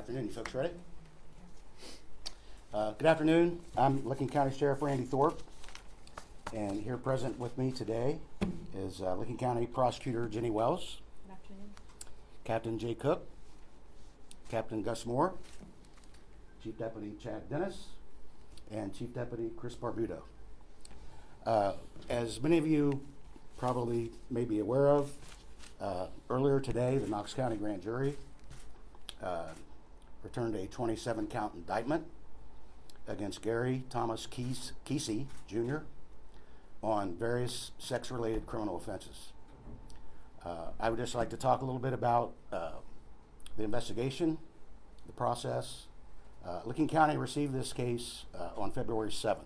afternoon. You folks ready? Good afternoon. I'm Licking County Sheriff Randy Thorpe, and here present with me today is Licking County Prosecutor Jenny Wells. Good afternoon. Captain Jay Cook, Captain Gus Moore, Chief Deputy Chad Dennis, and Chief Deputy Chris Barbuto. As many of you probably may be aware of, earlier today the Knox County Grand Jury returned a 27-count indictment against Gary Thomas Keesee Jr. on various sex-related criminal offenses. I would just like to talk a little bit about the investigation, the process. Licking County received this case on February 7th.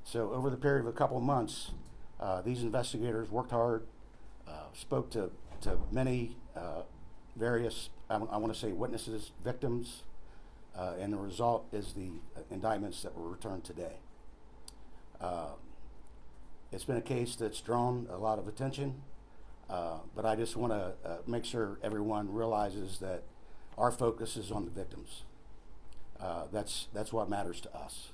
So over the period of a couple of months, these investigators worked hard, spoke to many various, I want to say, witnesses, victims, and the result is the indictments that were returned today. It's been a case that's drawn a lot of attention, but I just want to make sure everyone realizes that our focus is on the victims. That's what matters to us.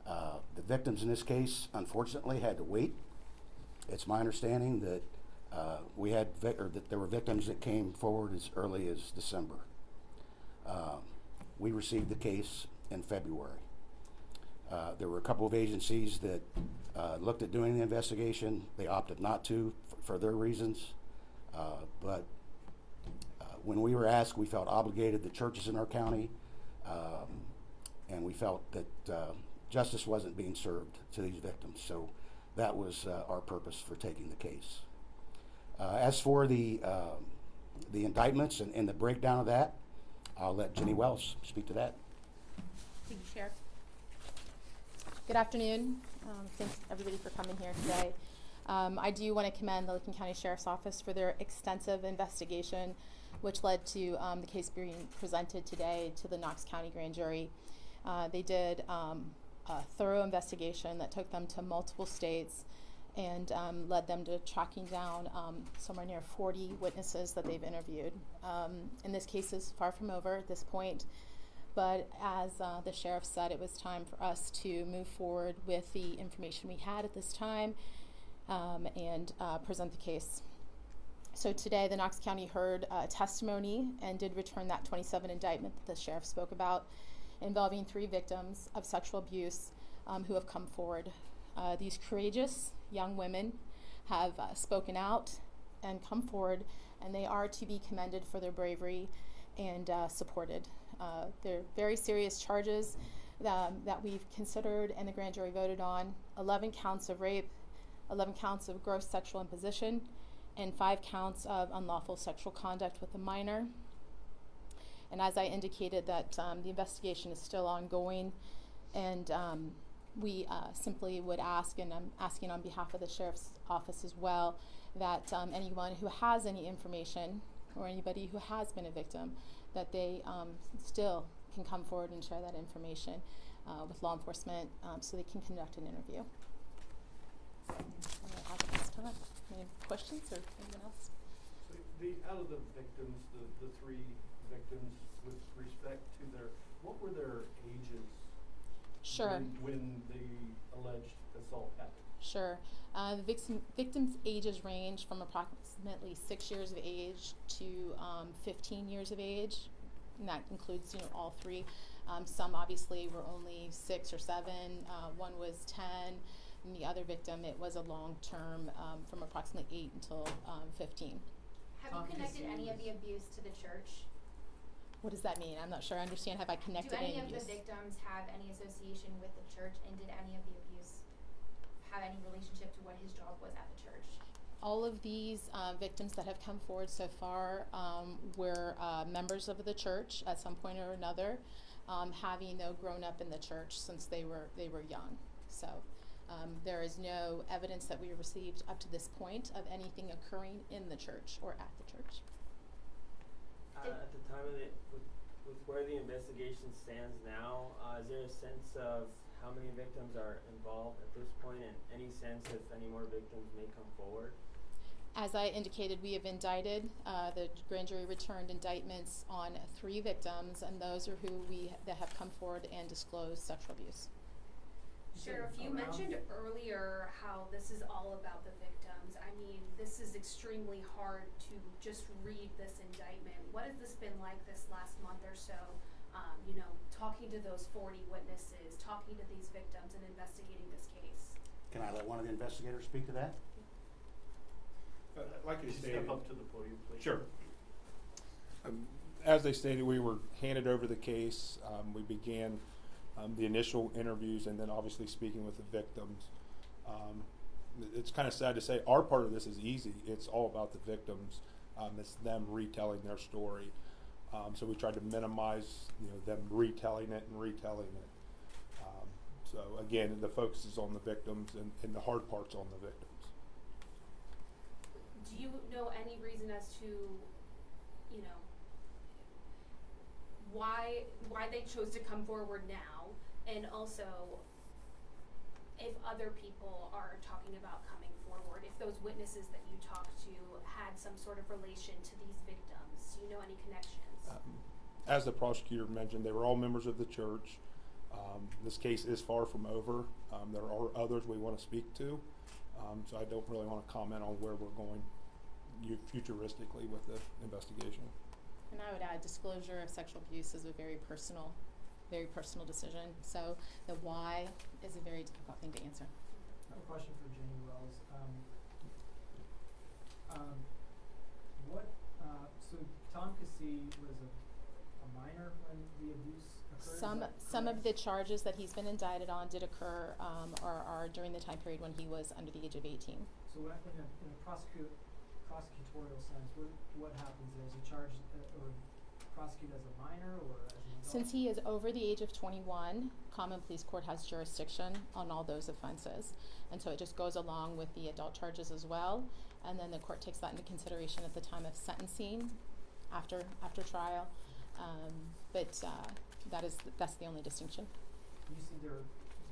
The victims in this case, unfortunately, had to wait. It's my understanding that that there were victims that came forward as early as December. We received the case in February. There were a couple of agencies that looked at doing the investigation. They opted not to for their reasons. But when we were asked, we felt obligated, the churches in our county, and we felt that justice wasn't being served to these victims. So that was our purpose for taking the case. As for the indictments and the breakdown of that, I'll let Jenny Wells speak to that. Thank you, Sheriff. Good afternoon. Thanks everybody for coming here today. I do want to commend the Licking County Sheriff's Office for their extensive investigation, which led to the case being presented today to the Knox County Grand Jury. They did a thorough investigation that took them to multiple states and led them to tracking down somewhere near 40 witnesses that they've interviewed. And this case is far from over at this point, but as the sheriff said, it was time for us to move forward with the information we had at this time and present the case. So today the Knox County heard testimony and did return that 27 indictment that the sheriff spoke about, involving 3 victims of sexual abuse who have come forward. These courageous young women have spoken out and come forward, and they are to be commended for their bravery and supported. They're very serious charges that we've considered and the grand jury voted on: 11 counts of rape, 11 counts of gross sexual imposition, and 5 counts of unlawful sexual conduct with a minor. And as I indicated, that the investigation is still ongoing, and we simply would ask, and I'm asking on behalf of the Sheriff's Office as well, that anyone who has any information or anybody who has been a victim, that they still can come forward and share that information with law enforcement so they can conduct an interview. Any questions or anyone else? Out of the victims, the 3 victims, with respect to what were their ages? Sure. When the alleged assault happened? Sure. The victims' ages range from approximately 6 years of age to 15 years of age, and that includes, all 3. Some obviously were only 6 or 7. One was 10, and the other victim, it was a long term from approximately 8 until 15. Have you connected any of the abuse to the church? What does that mean? I'm not sure I understand. Have I connected any abuse? Do any of the victims have any association with the church, and did any of the abuse have any relationship to what his job was at the church? All of these victims that have come forward so far were members of the church at some point or another, having though grown up in the church since they were young. So there is no evidence that we received up to this point of anything occurring in the church or at the church. At the time of with where the investigation stands now, is there a sense of how many victims are involved at this point, and any sense if any more victims may come forward? As I indicated, we have indicted, the grand jury returned indictments on 3 victims, and those are who that have come forward and disclosed sexual abuse. Sheriff, you mentioned earlier how this is all about the victims. I mean, this is extremely hard to just read this indictment. What has this been like this last month or so? Talking to those 40 witnesses, talking to these victims and investigating this case. Can I let one of the investigators speak to that? Like you Could you stated, step up to the podium, please? sure. As they stated, we were handed over the case. We began the initial interviews and then obviously speaking with the victims. It's kind of sad to say our part of this is easy. It's all about the victims. It's them retelling their story. So we tried to minimize, them retelling it. So again, the focus is on the victims and the hard part's on the victims. Do you know any reason as to, why they chose to come forward now? And also, if other people are talking about coming forward, if those witnesses that you talked to had some sort of relation to these victims, do you know any connections? As the prosecutor mentioned, they were all members of the church. This case is far from over. There are others we want to speak to, so I don't really want to comment on where we're going futuristically with the investigation. And I would add, disclosure of sexual abuse is a very personal decision. So the why is a very difficult thing to answer. I have a question for Jenny Wells. So Tom Keesee was a minor when the abuse occurred? Some of the charges that he's been indicted on did occur are during the time period when he was under the age of 18. So in a prosecutorial sense, what happens there? Is he charged or prosecuted as a minor or as an adult? Since he is over the age of 21, Common Pleas Court has jurisdiction on all those offenses. And so it just goes along with the adult charges as well. And then the court takes that into consideration at the time of sentencing, after trial. That's the only distinction. Did you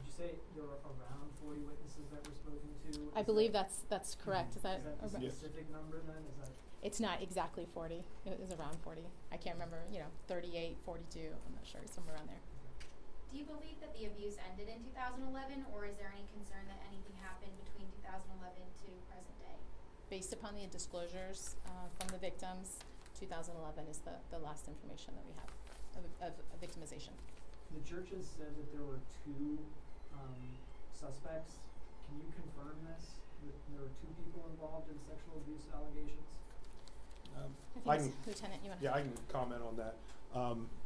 say there were around 40 witnesses that were spoken to? I believe that's correct. Is that a specific number then? Is that? It's not exactly 40. It was around 40. I can't remember, 38, 42. I'm not sure, somewhere around there. Do you believe that the abuse ended in 2011, or is there any concern that anything happened between 2011 to present day? Based upon the disclosures from the victims, 2011 is the last information that we have of victimization. The church has said that there were 2 suspects. Can you confirm this? That there were 2 people involved in sexual abuse allegations? I think Lieutenant, you want to? Yeah, I can comment on that.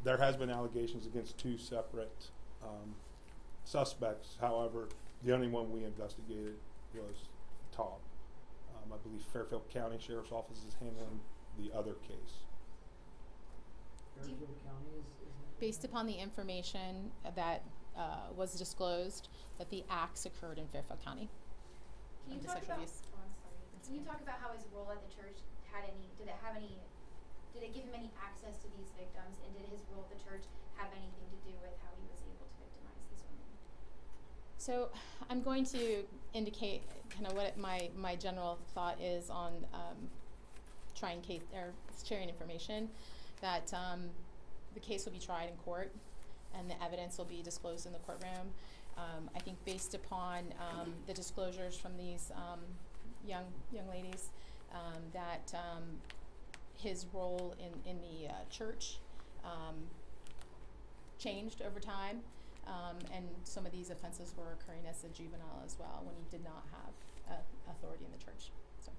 There has been allegations against 2 separate suspects. However, the only one we investigated was Tom. I believe Fairfield County Sheriff's Office is handling the other case. Fairfield County is Based upon the information that was disclosed, that the acts occurred in Fairfield County. Can you Under talk sexual about? abuse. Oh, I'm sorry. Can you talk about how his role at the church did it give him any access to these victims, and did his role at the church have anything to do with how he was able to victimize these women? So I'm going to indicate kind of what my general thought is on sharing information, that the case will be tried in court and the evidence will be disclosed in the courtroom. I think based upon the disclosures from these young ladies, that his role in the church changed over time, and some of these offenses were occurring as a juvenile as well when he did not have authority in the church. So,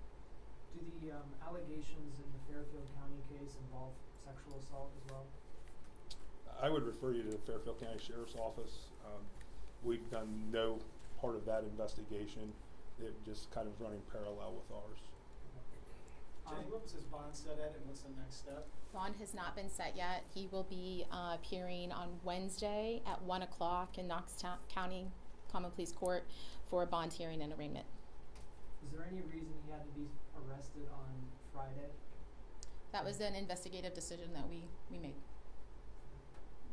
Do the allegations in the Fairfield County case involve sexual assault as well? I would refer you to the Fairfield County Sheriff's Office. We've done no part of that investigation. It just kind of running parallel with ours. Jenny, what was his bond set at and what's the next step? bond has not been set yet. He will be appearing on Wednesday at 1 o'clock in Knox County Common Pleas Court for a bond hearing and arraignment. Is there any reason he had to be arrested on Friday? That was an investigative decision that we made.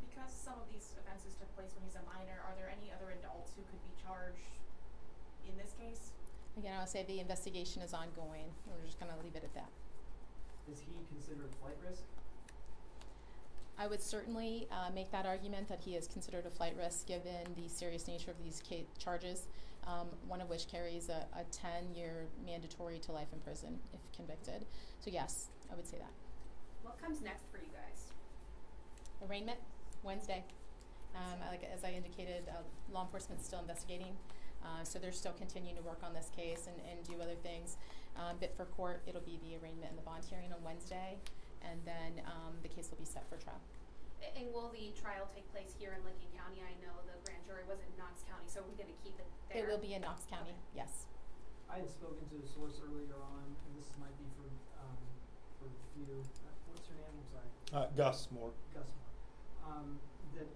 Because some of these offenses took place when he's a minor, are there any other adults who could be charged in this case? Again, I'll say the investigation is ongoing. We're just gonna leave it at that. Is he considered flight risk? I would certainly make that argument that he is considered a flight risk given the serious nature of these charges, one of which carries a 10-year mandatory to life in prison if convicted. So yes, I would say that. What comes next for you guys? Arraignment, Wednesday. As I indicated, law enforcement's still investigating, so they're still continuing to work on this case and do other things. But for court, it'll be the arraignment and the bond hearing on Wednesday, and then the case will be set for trial. And will the trial take place here in Lincoln County? I know the grand jury was in Knox County, so are we gonna keep it there? It will be in Knox County, yes. I had spoken to the source earlier on, and this might be for you. What's your name? I'm sorry. Gus Moore. Gus Moore. That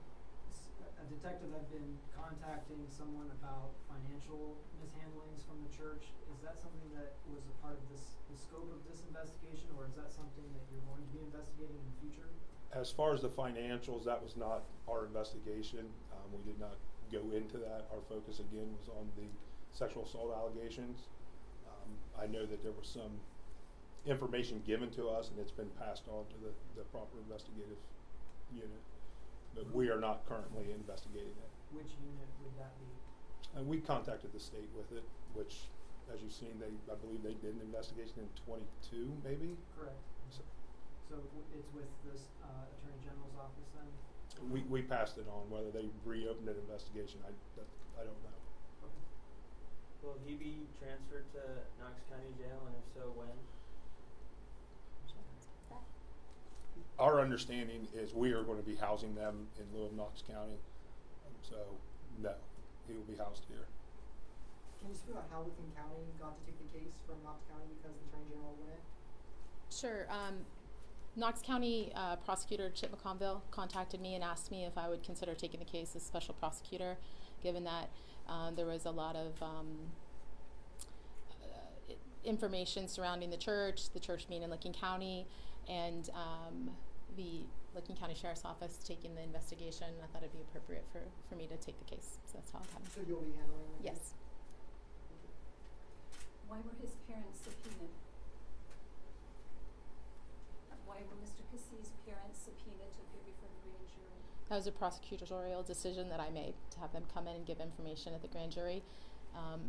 a detective had been contacting someone about financial mishandlings from the church. Is that something that was a part of the scope of this investigation, or is that something that you're going to be investigating in the future? As far as the financials, that was not our investigation. We did not go into that. Our focus again was on the sexual assault allegations. I know that there was some information given to us, and it's been passed on to the proper investigative unit. But we are not currently investigating it. Which unit would that be? And we contacted the state with it, which, as you've seen, I believe they did an investigation in 22, maybe? Correct. So It's with this Attorney General's office then? we passed it on. Whether they reopened an investigation, I don't know. Okay. Will he be transferred to Knox County Jail, and if so, when? Our understanding is we are going to be housing them in lieu of Knox County. So, no, he will be housed here. Can you speak about how Lincoln County got to take the case from Knox County because the Attorney General won it? Sure. Knox County Prosecutor Chip McConville contacted me and asked me if I would consider taking the case as special prosecutor, given that there was a lot of information surrounding the church being in Lincoln County, and the Lincoln County Sheriff's Office taking the investigation. I thought it'd be appropriate for me to take the case. So that's how it happened. So you'll be handling it? Yes. Why were his parents subpoenaed? Why were Mr. Keesee's parents subpoenaed to appear before the grand jury? That was a prosecutorial decision that I made to have them come in and give information at the grand jury.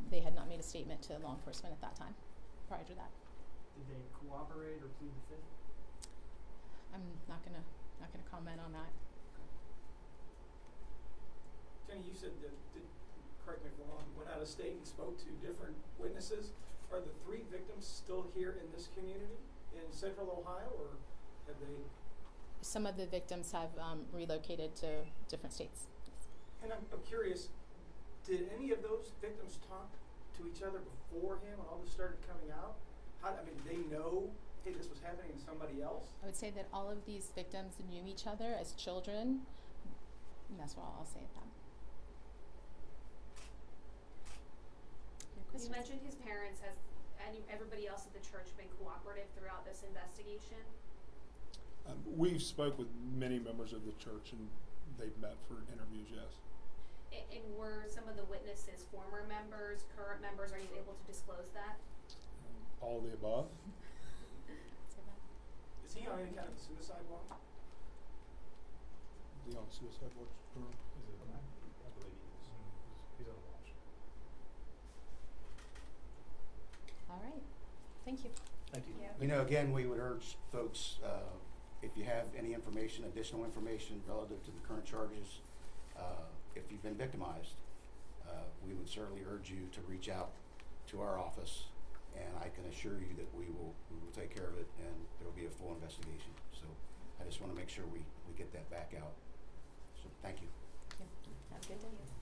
They had not made a statement to law enforcement at that time, prior to that. Did they cooperate or plead the fifth? I'm not gonna comment on that. Jenny, you said that, correct me if I'm wrong, you went out of state and spoke to different witnesses. Are the 3 victims still here in this community in central Ohio, or have they? Some of the victims have relocated to different states. And I'm curious, did any of those victims talk to each other beforehand when all this started coming out? Did they know, hey, this was happening to somebody else? I would say that all of these victims knew each other as children, and that's what I'll say at that. You mentioned his parents. Has everybody else at the church been cooperative throughout this investigation? We've spoke with many members of the church, and they've met for interviews, yes. And were some of the witnesses former members, current members? Are you able to disclose that? All the above. Say that. Is he on any kind of suicide watch? Is he on suicide watch? I believe he is. He's on a watch. All right. Thank you. Thank you. You know, again, we would urge folks, if you have any information, additional information relative to the current charges, if you've been victimized, we would certainly urge you to reach out to our office, and I can assure you that we will take care of it, and there will be a full investigation. So I just want to make sure we get that back out. So thank you. Thank you. Have a good day.